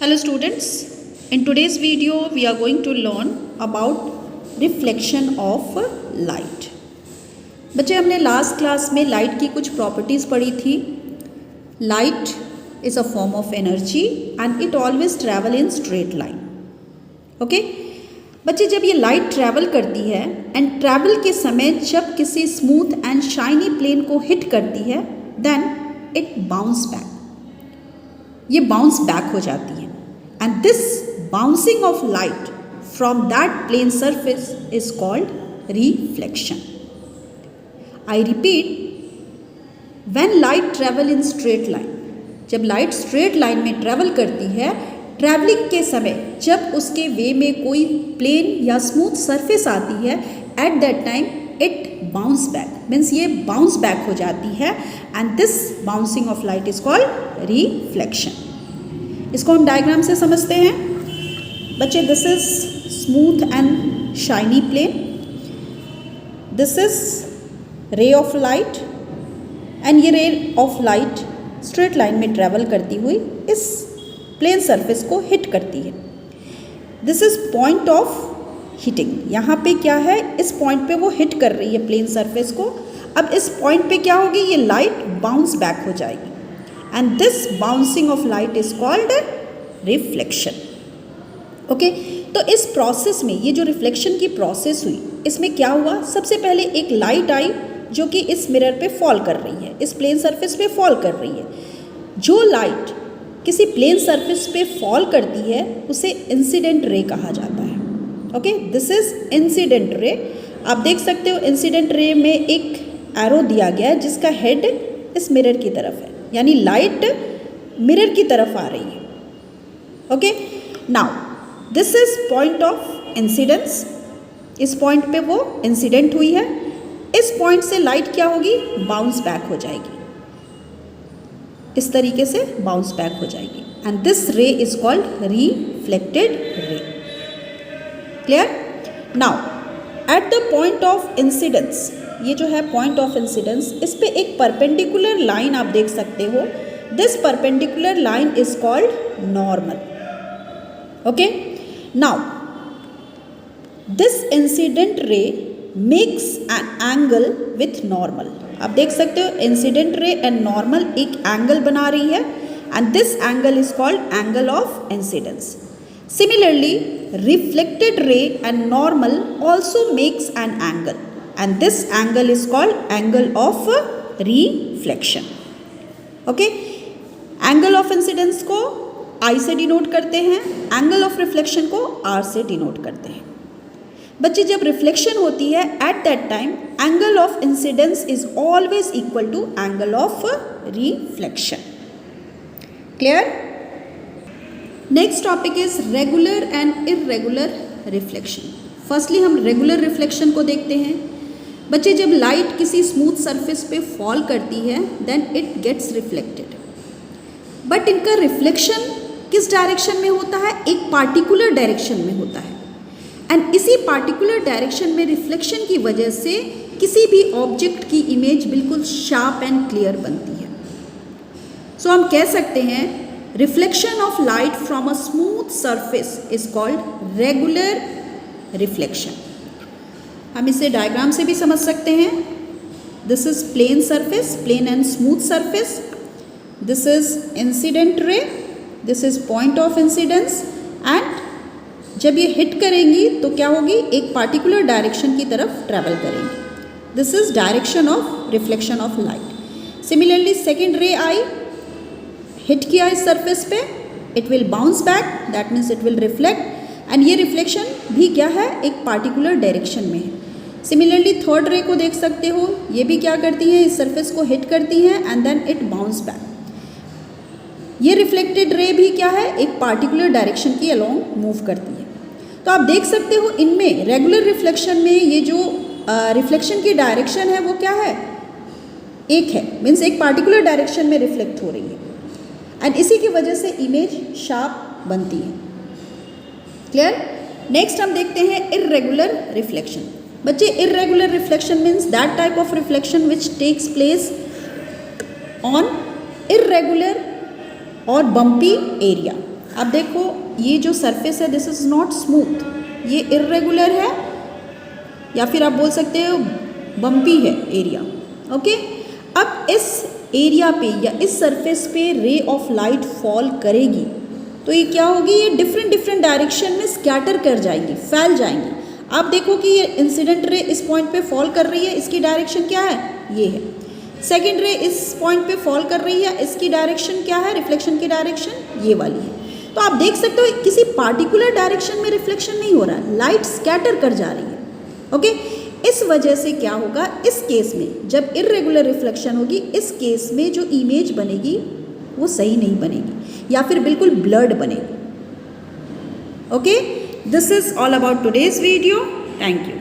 Hello students, in today's video we are going to learn about reflection of light. बच्चे हमने last class में light की कुछ properties पढ़ी थी. Light is a form of energy and it always travel in straight line. Okay बच्चे, जब ये लाइट ट्रैवल करती है एंड ट्रैवल के समय जब किसी स्मूथ एंड शाइनी प्लेन को हिट करती है देन इट बाउंस बैक. ये बाउंस बैक हो जाती है and this bouncing of light from that plane surface is called reflection. I repeat, when light travel in straight line, जब light straight line में travel करती है, ट्रैवलिंग के समय जब उसके वे में कोई प्लेन या स्मूथ सरफेस आती है, at that time it bounce back, means ये बाउंस बैक हो जाती है and this bouncing of light is called reflection. इसको हम डायग्राम से समझते हैं. बच्चे, this is smooth and shiny plane, this is ray of light and ये ray of light straight line में ट्रेवल करती हुई इस प्लेन सरफेस को हिट करती है. This is point of hitting. यहाँ पे क्या है, इस पॉइंट पे वो हिट कर रही है प्लेन सरफेस को. अब इस पॉइंट पे क्या होगी, ये लाइट बाउंस बैक हो जाएगी and this bouncing of light is called reflection. Okay, तो इस प्रोसेस में, ये जो रिफ्लेक्शन की प्रोसेस हुई, इसमें क्या हुआ, सबसे पहले एक लाइट आई जो कि इस मिरर पे फॉल कर रही है, इस प्लेन सरफेस पे फॉल कर रही है. जो लाइट किसी प्लेन सरफेस पे फॉल करती है उसे इंसिडेंट रे कहा जाता है. Okay, this is incident ray. आप देख सकते हो इंसिडेंट रे में एक एरो दिया गया है जिसका हेड इस मिरर की तरफ है, यानी लाइट मिरर की तरफ आ रही है. Okay, now this is point of incidence. इस पॉइंट पे वो इंसिडेंट हुई है. इस पॉइंट से लाइट क्या होगी, बाउंस बैक हो जाएगी, इस तरीके से बाउंस बैक हो जाएगी एंड दिस रे is called reflected ray. Clear? Now at the point of incidence, ये जो है पॉइंट ऑफ इंसिडेंस, इस पे एक परपेंडिकुलर लाइन आप देख सकते हो. This perpendicular line is called normal. Okay, now this incident ray makes an angle with normal. आप देख सकते हो इंसिडेंट रे एंड नॉर्मल एक एंगल बना रही है and this angle is called angle of incidence. Similarly, reflected ray and normal also makes an angle and this angle is called angle of reflection. Okay, angle of incidence को I से denote करते हैं, angle of reflection को R से denote करते हैं. बच्चे, जब रिफ्लेक्शन होती है at that time angle of incidence is always equal to angle of reflection. Clear? Next topic is regular and irregular reflection. Firstly हम रेगुलर रिफ्लेक्शन को देखते हैं. बच्चे, जब लाइट किसी स्मूथ सरफेस पे फॉल करती है then it gets reflected, but इनका रिफ्लेक्शन किस डायरेक्शन में होता है, एक पार्टिकुलर डायरेक्शन में होता है एंड इसी पार्टिकुलर डायरेक्शन में रिफ्लेक्शन की वजह से किसी भी ऑब्जेक्ट की इमेज बिल्कुल शार्प एंड क्लियर बनती है. सो हम कह सकते हैं reflection of light from a smooth surface is called regular reflection. हम इसे डायग्राम से भी समझ सकते हैं. This is plane surface, plane and smooth surface. This is incident ray. This is point of incidence. And जब ये हिट करेंगी तो क्या होगी, एक particular डायरेक्शन की तरफ ट्रैवल करेंगी. This is direction of reflection of light. Similarly, second ray I, hit किया इस सरफेस पे, it will bounce back, that means it will reflect and ये रिफ्लेक्शन भी क्या है, एक पार्टिकुलर डायरेक्शन में है. सिमिलरली थर्ड रे को देख सकते हो, ये भी क्या करती है, इस सरफेस को हिट करती है and then it bounce back. ये रिफ्लेक्टेड रे भी क्या है, एक पार्टिकुलर डायरेक्शन की अलोंग मूव करती है. तो आप देख सकते हो इनमें रेगुलर रिफ्लेक्शन में ये जो रिफ्लेक्शन की डायरेक्शन है वो क्या है, एक है, मीन्स एक पार्टिकुलर डायरेक्शन में रिफ्लेक्ट हो रही है एंड इसी की वजह से इमेज शार्प बनती है. क्लियर? नेक्स्ट हम देखते हैं इर्रेगुलर रिफ्लेक्शन. बच्चे, irregular reflection means that type of reflection which takes place on irregular और बम्पी एरिया. अब देखो ये जो सरफेस है दिस इज़ नॉट स्मूथ, ये इर्रेगुलर है या फिर आप बोल सकते हो बम्पी है एरिया। ओके, अब इस एरिया पे या इस सरफेस पे रे ऑफ लाइट फॉल करेगी तो ये क्या होगी, ये डिफरेंट डिफरेंट डायरेक्शन में स्कैटर कर जाएंगी, फैल जाएंगी। आप देखो कि ये इंसिडेंट रे इस पॉइंट पे फॉल कर रही है, इसकी डायरेक्शन क्या है, ये है। सेकेंड रे इस पॉइंट पे फॉल कर रही है, इसकी डायरेक्शन क्या है, रिफ्लेक्शन की डायरेक्शन ये वाली है। तो आप देख सकते हो किसी पार्टिकुलर डायरेक्शन में रिफ्लेक्शन नहीं हो रहा है, लाइट स्कैटर कर जा रही है। ओके, इस वजह से क्या होगा, इस केस में जब इर्रेगुलर रिफ्लेक्शन होगी, इस केस में जो इमेज बनेगी वो सही नहीं बनेगी या फिर बिल्कुल ब्लर्ड बनेगी। Okay, this is all about today's video. Thank you.